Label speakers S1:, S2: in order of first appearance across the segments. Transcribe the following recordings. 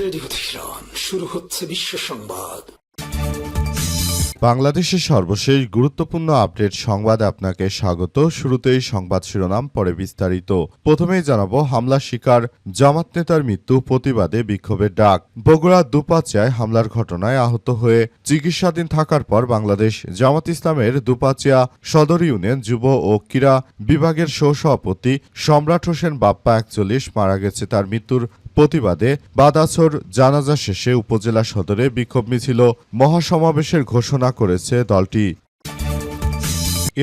S1: Radio Tehran, শুরু হচ্ছে বিশ্ব সংবাদ।
S2: বাংলাদেশের সর্বশেষ গুরুত্বপূর্ণ আপডেট সংবাদে আপনাকে স্বাগত। শুরুতেই সংবাদ শিরোনাম, পরে বিস্তারিত। প্রথমেই জানাবো, হামলা শিকার জামাত নেতার মৃত্যু, প্রতিবাদে বিক্ষোভের ডাক। বগুড়া দুপাচিয়ায় হামলার ঘটনায় আহত হয়ে চিকিৎসাধীন থাকার পর বাংলাদেশ জামাত ইসলামের দুপাচিয়া সদর ইউনিয়ন যুব ও ক্রীড়া বিভাগের সহসভাপতি সম্রাট হোসেন বাপ্পা ৪১ মারা গেছে। তার মৃত্যুর প্রতিবাদে বাদাছর জানাজা শেষে উপজেলা সদরে বিক্ষোভ মিছিল মহাসমাবেশের ঘোষণা করেছে দলটি।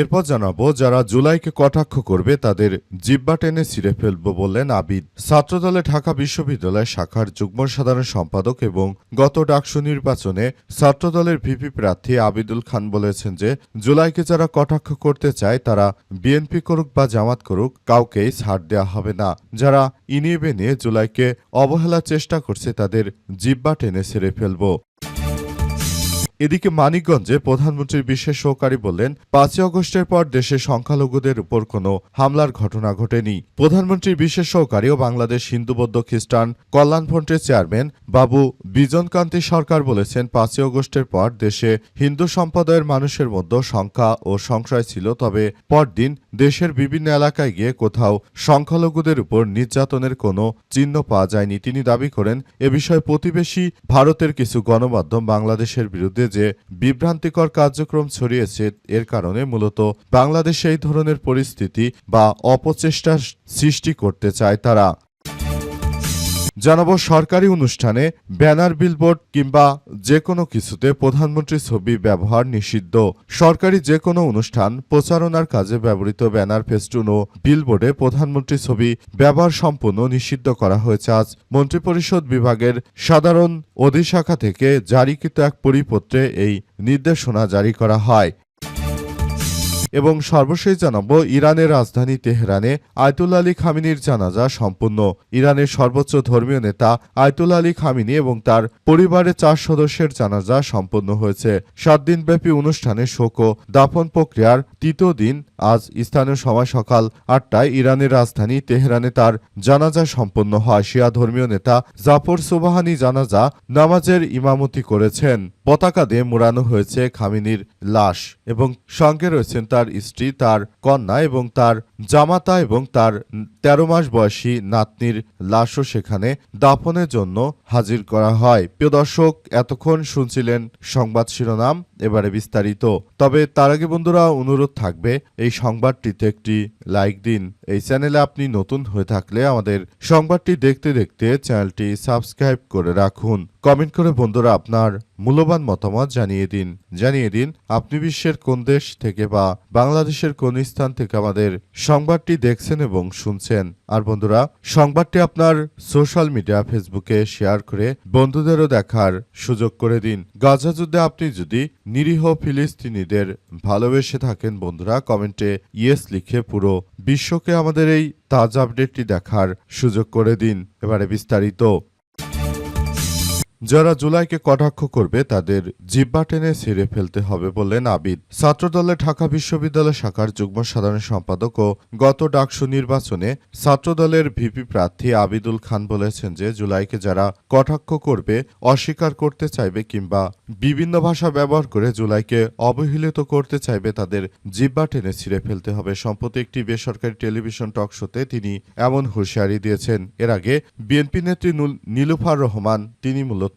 S2: এরপর জানাবো, যারা জুলাইকে কটাক্ষ করবে তাদের জিব্বা টেনে ছিঁড়ে ফেলব বললেন আবিদ। ছাত্রদলে ঢাকা বিশ্ববিদ্যালয় শাখার যুগ্ম সাধারণ সম্পাদক এবং গত ডাকসু নির্বাচনে ছাত্রদলের ভিপি প্রার্থী আবিদুল খান বলেছেন যে জুলাইকে যারা কটাক্ষ করতে চায় তারা বিএনপি করুক বা জামাত করুক, কাউকেই ছাড় দেওয়া হবে না। যারা ইনিয়ে বেনিয়ে জুলাইকে অবহেলার চেষ্টা করছে তাদের জিব্বা টেনে ছিঁড়ে ফেলব। এদিকে মানিকগঞ্জে প্রধানমন্ত্রীর বিশেষ সহকারী বললেন, ৫ আগস্টের পর দেশে সংখ্যালঘুদের উপর কোনো হামলার ঘটনা ঘটেনি। প্রধানমন্ত্রীর বিশেষ সহকারী ও বাংলাদেশ হিন্দু বৌদ্ধ খ্রিস্টান কল্যাণ ফ্রন্টের চেয়ারম্যান বাবু বিজনকান্তি সরকার বলেছেন, ৫ আগস্টের পর দেশে হিন্দু সম্প্রদায়ের মানুষের মধ্যে সংখ্যা ও সংশয় ছিল, তবে পরদিন দেশের বিভিন্ন এলাকায় গিয়ে কোথাও সংখ্যালঘুদের উপর নির্যাতনের কোনো চিহ্ন পাওয়া যায়নি। তিনি দাবি করেন, এ বিষয়ে প্রতিবেশী ভারতের কিছু গণমাধ্যম বাংলাদেশের বিরুদ্ধে যে বিভ্রান্তিকর কার্যক্রম ছড়িয়েছে, এর কারণে মূলত বাংলাদেশে এই ধরনের পরিস্থিতি বা অপচেষ্টার সৃষ্টি করতে চায় তারা। জানাবো, সরকারি অনুষ্ঠানে ব্যানার, বিলবোর্ড কিংবা যে কোনো কিছুতে প্রধানমন্ত্রীর ছবি ব্যবহার নিষিদ্ধ। সরকারি যে কোনো অনুষ্ঠান প্রচারণার কাজে ব্যবহৃত ব্যানার, ফেস্টুন ও বিলবোর্ডে প্রধানমন্ত্রীর ছবি ব্যবহার সম্পূর্ণ নিষিদ্ধ করা হয়েছে। আজ মন্ত্রিপরিষদ বিভাগের সাধারণ অধিশাখা থেকে জারিকৃত এক পরিপত্রে এই নির্দেশনা জারি করা হয়। এবং সর্বশেষ জানাবো, ইরানের রাজধানী তেহরানে আয়তুল্লাহ আলী খামিনির জানাজা সম্পূর্ণ। ইরানের সর্বোচ্চ ধর্মীয় নেতা আয়তুল্লাহ আলী খামিনি এবং তার পরিবারের ৪ সদস্যের জানাজা সম্পন্ন হয়েছে। ৭ দিনব্যাপী অনুষ্ঠানে শোক ও দাফন প্রক্রিয়ার তৃতীয় দিন আজ স্থানীয় সময় সকাল ৮টায় ইরানের রাজধানী তেহরানে তার জানাজা সম্পন্ন হয়। শিয়া ধর্মীয় নেতা জাফর সুবহানি জানাজা নামাজের ইমামতি করেছেন। পতাকা দিয়ে মোড়ানো হয়েছে খামিনির লাশ এবং সঙ্গে রয়েছেন তার স্ত্রী, তার কন্যা এবং তার জামাতা এবং তার ১৩ মাস বয়সী নাতনির লাশও সেখানে দাফনের জন্য হাজির করা হয়। প্রিয় দর্শক, এতক্ষণ শুনছিলেন সংবাদ শিরোনাম, এবারে বিস্তারিত। তবে তার আগে বন্ধুরা, অনুরোধ থাকবে এই সংবাদটিতে একটি লাইক দিন। এই চ্যানেলে আপনি নতুন হয়ে থাকলে আমাদের সংবাদটি দেখতে দেখতে চ্যানেলটি সাবস্ক্রাইব করে রাখুন। কমেন্ট করে বন্ধুরা আপনার মূল্যবান মতামত জানিয়ে দিন আপনি বিশ্বের কোন দেশ থেকে বা বাংলাদেশের কোন স্থান থেকে আমাদের সংবাদটি দেখছেন এবং শুনছেন। আর বন্ধুরা, সংবাদটি আপনার সোশ্যাল মিডিয়া ফেসবুকে শেয়ার করে বন্ধুদেরও দেখার সুযোগ করে দিন। গাজা যুদ্ধে আপনি যদি নিরীহ ফিলিস্তিনিদের ভালোবেসে থাকেন বন্ধুরা, কমেন্টে ইয়েস লিখে পুরো বিশ্বকে আমাদের এই তাজা আপডেটটি দেখার সুযোগ করে দিন। এবারে বিস্তারিত। যারা জুলাইকে কটাক্ষ করবে তাদের জিব্বা টেনে ছিঁড়ে ফেলতে হবে বললেন আবিদ। ছাত্রদলের ঢাকা বিশ্ববিদ্যালয় শাখার যুগ্ম সাধারণ সম্পাদক ও গত ডাকসু নির্বাচনে ছাত্রদলের ভিপি প্রার্থী আবিদুল খান বলেছেন যে জুলাইকে যারা কটাক্ষ করবে, অস্বীকার করতে চাইবে কিংবা বিভিন্ন ভাষা ব্যবহার করে জুলাইকে অবহেলিত করতে চাইবে তাদের জিব্বা টেনে ছিঁড়ে ফেলতে হবে। সম্প্রতি একটি বেসরকারি টেলিভিশন টক শোতে তিনি এমন হুঁশিয়ারি দিয়েছেন। এর আগে বিএনপি নেত্রী নীলুফার রহমান তিনি মূলত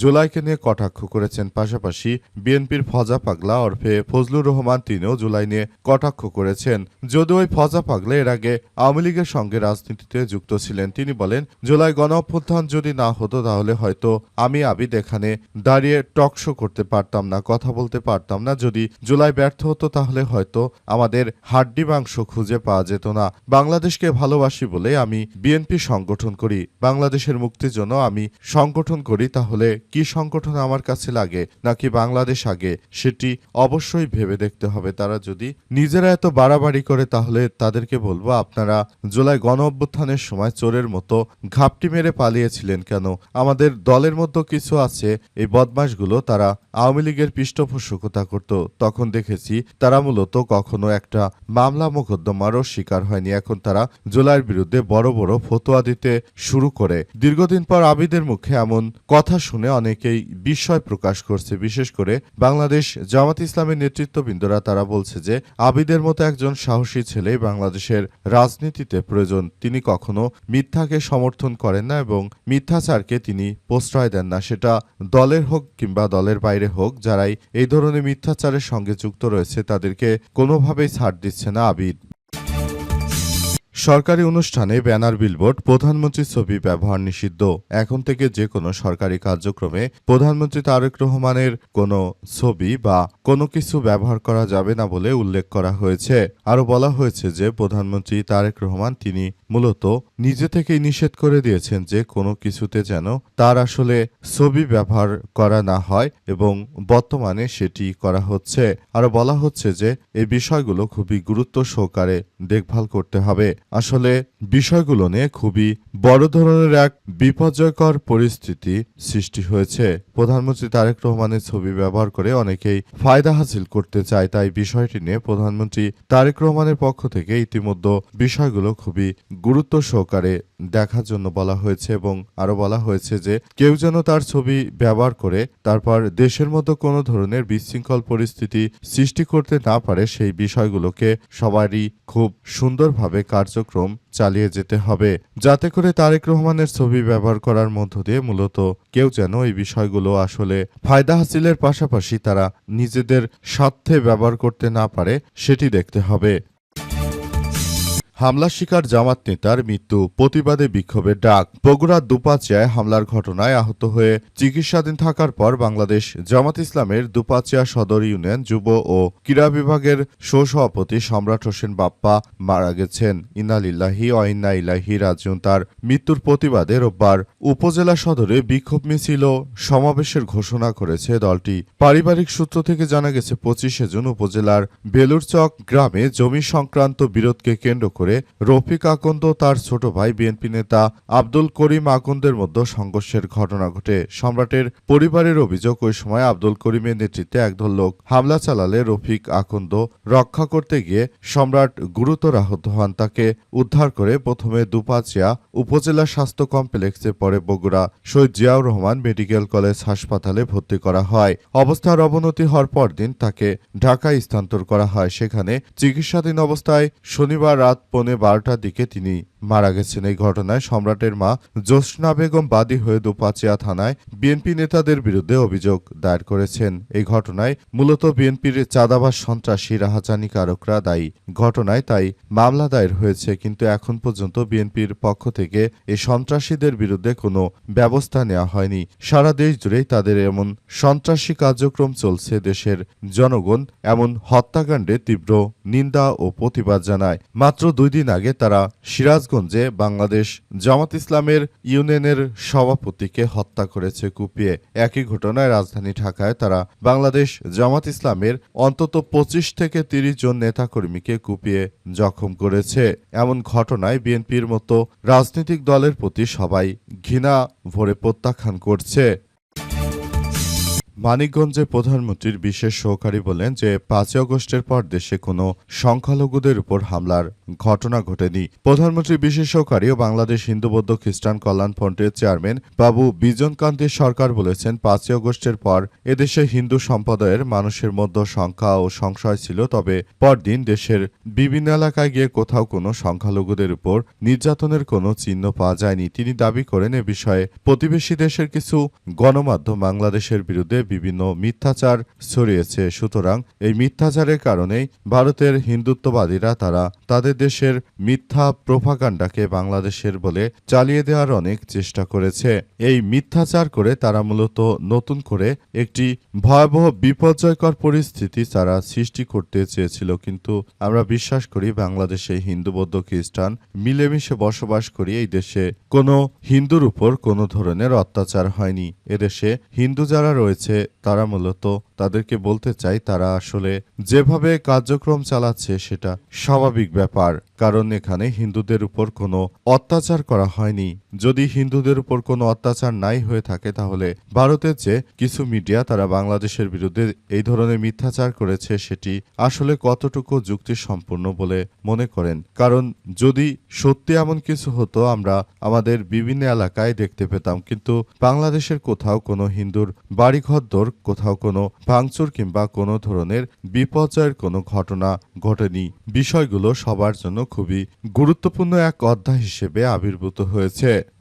S2: জুলাইকে নিয়ে কটাক্ষ করেছেন। পাশাপাশি বিএনপির ফজা পাগলা ওরফে ফজলুর রহমান তিনিও জুলাই নিয়ে কটাক্ষ করেছেন। যদিও ওই ফজা পাগলা এর আগে আওয়ামী লীগের সঙ্গে রাজনীতিতে যুক্ত ছিলেন। তিনি বলেন, জুলাই গণ অভ্যুত্থান যদি না হতো তাহলে হয়তো আমি আবিদ এখানে দাঁড়িয়ে টক শো করতে পারতাম না, কথা বলতে পারতাম না। যদি জুলাই ব্যর্থ হতো তাহলে হয়তো আমাদের হাড্ডি মাংস খুঁজে পাওয়া যেত না। বাংলাদেশকে ভালোবাসি বলে আমি বিএনপি সংগঠন করি, বাংলাদেশের মুক্তির জন্য আমি সংগঠন করি। তাহলে কি সংগঠন আমার কাছে লাগে নাকি বাংলাদেশ আগে সেটি অবশ্যই ভেবে দেখতে হবে। তারা যদি নিজেরা এত বাড়াবাড়ি করে তাহলে তাদেরকে বলবো, আপনারা জুলাই গণ অভ্যুত্থানের সময় চোরের মতো ঘাপটি মেরে পালিয়েছিলেন কেন? আমাদের দলের মধ্যে কিছু আছে, এই বদমাশগুলো তারা আওয়ামী লীগের পৃষ্ঠপোষকতা করত, তখন দেখেছি তারা মূলত কখনো একটা মামলা মোকদ্দমারও শিকার হয়নি। এখন তারা জুলাইয়ের বিরুদ্ধে বড় বড় ফতোয়া দিতে শুরু করে। দীর্ঘদিন পর আবিদের মুখে এমন কথা শুনে অনেকেই বিস্ময় প্রকাশ করছে। বিশেষ করে বাংলাদেশ জামাত ইসলামের নেতৃত্ববৃন্দরা তারা বলছে যে আবিদের মতো একজন সাহসী ছেলে বাংলাদেশের রাজনীতিতে প্রয়োজন। তিনি কখনো মিথ্যাকে সমর্থন করেন না এবং মিথ্যাচারকে তিনি প্রশ্রয় দেন না, সেটা দলের হোক কিংবা দলের বাইরে হোক। যারাই এই ধরনের মিথ্যাচারের সঙ্গে যুক্ত রয়েছে তাদেরকে কোনোভাবেই ছাড় দিচ্ছে না আবিদ। সরকারি অনুষ্ঠানে ব্যানার বিলবোর্ড প্রধানমন্ত্রীর ছবি ব্যবহার নিষিদ্ধ। এখন থেকে যে কোনো সরকারি কার্যক্রমে প্রধানমন্ত্রী তারেক রহমানের কোনো ছবি বা কোনো কিছু ব্যবহার করা যাবে না বলে উল্লেখ করা হয়েছে। আরও বলা হয়েছে যে প্রধানমন্ত্রী তারেক রহমান তিনি মূলত নিজে থেকেই নিষেধ করে দিয়েছেন যে কোনো কিছুতে যেন তার আসলে ছবি ব্যবহার করা না হয় এবং বর্তমানে সেটি করা হচ্ছে। আরও বলা হচ্ছে যে এই বিষয়গুলো খুবই গুরুত্ব সহকারে দেখভাল করতে হবে। আসলে বিষয়গুলো নিয়ে খুবই বড় ধরনের এক বিপর্যয়কর পরিস্থিতি সৃষ্টি হয়েছে। প্রধানমন্ত্রী তারেক রহমানের ছবি ব্যবহার করে অনেকেই ফায়দা হাসিল করতে চায়, তাই বিষয়টি নিয়ে প্রধানমন্ত্রী তারেক রহমানের পক্ষ থেকে ইতিমধ্যে বিষয়গুলো খুবই গুরুত্ব সহকারে দেখার জন্য বলা হয়েছে এবং আরো বলা হয়েছে যে কেউ যেন তার ছবি ব্যবহার করে তারপর দেশের মধ্যে কোনো ধরনের বিশৃঙ্খল পরিস্থিতি সৃষ্টি করতে না পারে, সেই বিষয়গুলোকে সবারই খুব সুন্দরভাবে কার্যক্রম চালিয়ে যেতে হবে, যাতে করে তারেক রহমানের ছবি ব্যবহার করার মধ্য দিয়ে মূলত কেউ যেন এই বিষয়গুলো আসলে ফায়দা হাসিলের পাশাপাশি তারা নিজেদের স্বার্থে ব্যবহার করতে না পারে সেটি দেখতে হবে। হামলা শিকার জামাত নেতার মৃত্যু, প্রতিবাদে বিক্ষোভের ডাক। বগুড়ার দুপাচিয়ায় হামলার ঘটনায় আহত হয়ে চিকিৎসাধীন থাকার পর বাংলাদেশ জামাত ইসলামের দুপাচিয়া সদর ইউনিয়ন যুব ও ক্রীড়া বিভাগের সহসভাপতি সম্রাট হোসেন বাপ্পা মারা গেছেন। ইন্না লিল্লাহি ওয়া ইন্না ইলাইহি রাজিউন। তার মৃত্যুর প্রতিবাদে রোববার উপজেলা সদরে বিক্ষোভ মিছিল ও সমাবেশের ঘোষণা করেছে দলটি। পারিবারিক সূত্র থেকে জানা গেছে 25 জুন উপজেলার বেলুরচক গ্রামে জমি সংক্রান্ত বিরোধকে কেন্দ্র করে রফিক আকন্দ তার ছোট ভাই বিএনপি নেতা আব্দুল করিম আকন্দের মধ্যে সংঘর্ষের ঘটনা ঘটে। সম্রাটের পরিবারের অভিযোগ, ওই সময় আব্দুল করিমের নেতৃত্বে একদল লোক হামলা চালালে রফিক আকন্দ রক্ষা করতে গিয়ে সম্রাট গুরুতর আহত হন। তাকে উদ্ধার করে প্রথমে দুপাচিয়া উপজেলা স্বাস্থ্য কমপ্লেক্সে, পরে বগুড়া শহীদ জিয়াউর রহমান মেডিকেল কলেজ হাসপাতালে ভর্তি করা হয়। অবস্থার অবনতি হওয়ার পরদিন তাকে ঢাকায় স্থানান্তর করা হয়। সেখানে চিকিৎসাধীন অবস্থায় শনিবার রাত 12:15টার দিকে তিনি মারা গেছেন। এই ঘটনায় সম্রাটের মা জ্যোৎস্না বেগম বাদী হয়ে দুপাচিয়া থানায় বিএনপি নেতাদের বিরুদ্ধে অভিযোগ দায়ের করেছেন। এই ঘটনায় মূলত বিএনপির চাঁদাবাজ সন্ত্রাসী রাহাজানিকারকরা দায়ী। ঘটনায় তাই মামলা দায়ের হয়েছে, কিন্তু এখন পর্যন্ত বিএনপির পক্ষ থেকে এই সন্ত্রাসীদের বিরুদ্ধে কোনো ব্যবস্থা নেওয়া হয়নি। সারা দেশ জুড়েই তাদের এমন সন্ত্রাসী কার্যক্রম চলছে। দেশের জনগণ এমন হত্যাকাণ্ডে তীব্র নিন্দা ও প্রতিবাদ জানায়। মাত্র 2 দিন আগে তারা সিরাজগঞ্জে বাংলাদেশ জামাত ইসলামের ইউনিয়নের সভাপতিকে হত্যা করেছে কুপিয়ে। একই ঘটনায় রাজধানী ঢাকায় তারা বাংলাদেশ জামাত ইসলামের অন্তত 25 থেকে 30 জন নেতাকর্মীকে কুপিয়ে জখম করেছে। এমন ঘটনায় বিএনপির মতো রাজনৈতিক দলের প্রতি সবাই ঘৃণা ভরে প্রত্যাখ্যান করছে। মানিকগঞ্জে প্রধানমন্ত্রীর বিশেষ সহকারী বলেন যে 5 আগস্টের পর দেশে কোনো সংখ্যালঘুদের উপর হামলার ঘটনা ঘটেনি। প্রধানমন্ত্রীর বিশেষ সহকারী ও বাংলাদেশ হিন্দু বৌদ্ধ খ্রিস্টান কল্যাণ ফ্রন্টের চেয়ারম্যান বাবু বিজন কান্তি সরকার বলেছেন, 5 আগস্টের পর এদেশে হিন্দু সম্প্রদায়ের মানুষের মধ্যে সংখ্যা ও সংশয় ছিল, তবে পরদিন দেশের বিভিন্ন এলাকায় গিয়ে কোথাও কোনো সংখ্যালঘুদের উপর নির্যাতনের কোনো চিহ্ন পাওয়া যায়নি। তিনি দাবি করেন এ বিষয়ে প্রতিবেশী দেশের কিছু গণমাধ্যম বাংলাদেশের বিরুদ্ধে বিভিন্ন মিথ্যাচার ছড়িয়েছে। সুতরাং এই মিথ্যাচারের কারণেই ভারতের হিন্দুত্ববাদীরা তারা তাদের দেশের মিথ্যা প্রোপাগান্ডাকে বাংলাদেশের বলে চালিয়ে দেওয়ার অনেক চেষ্টা করেছে। এই মিথ্যাচার করে তারা মূলত নতুন করে একটি ভয়াবহ বিপর্যয়কর পরিস্থিতি তারা সৃষ্টি করতে চেয়েছিল। কিন্তু আমরা বিশ্বাস করি বাংলাদেশে হিন্দু বৌদ্ধ খ্রিস্টান মিলেমিশে বসবাস করি। এই দেশে কোনো হিন্দুর উপর কোনো ধরনের অত্যাচার হয়নি। এদেশে হিন্দু যারা রয়েছে তারা মূলত তাদেরকে বলতে চাই তারা আসলে যেভাবে কার্যক্রম চালাচ্ছে সেটা স্বাভাবিক ব্যাপার, কারণ এখানে হিন্দুদের উপর কোনো অত্যাচার করা হয়নি। যদি হিন্দুদের উপর কোনো অত্যাচার নাই হয়ে থাকে তাহলে ভারতের যে কিছু মিডিয়া তারা বাংলাদেশের বিরুদ্ধে এই ধরনের মিথ্যাচার করেছে সেটি আসলে কতটুকু যুক্তিসম্পূর্ণ বলে মনে করেন? কারণ যদি সত্যি এমন কিছু হতো আমরা আমাদের বিভিন্ন এলাকায় দেখতে পেতাম, কিন্তু বাংলাদেশের কোথাও কোনো হিন্দুর বাড়িঘরদোর কোথাও কোনো ভাঙচুর কিংবা কোনো ধরনের বিপর্যয়ের কোনো ঘটনা ঘটেনি। বিষয়গুলো সবার জন্য খুবই গুরুত্বপূর্ণ এক অধ্যায় হিসেবে আবির্ভূত হয়েছে।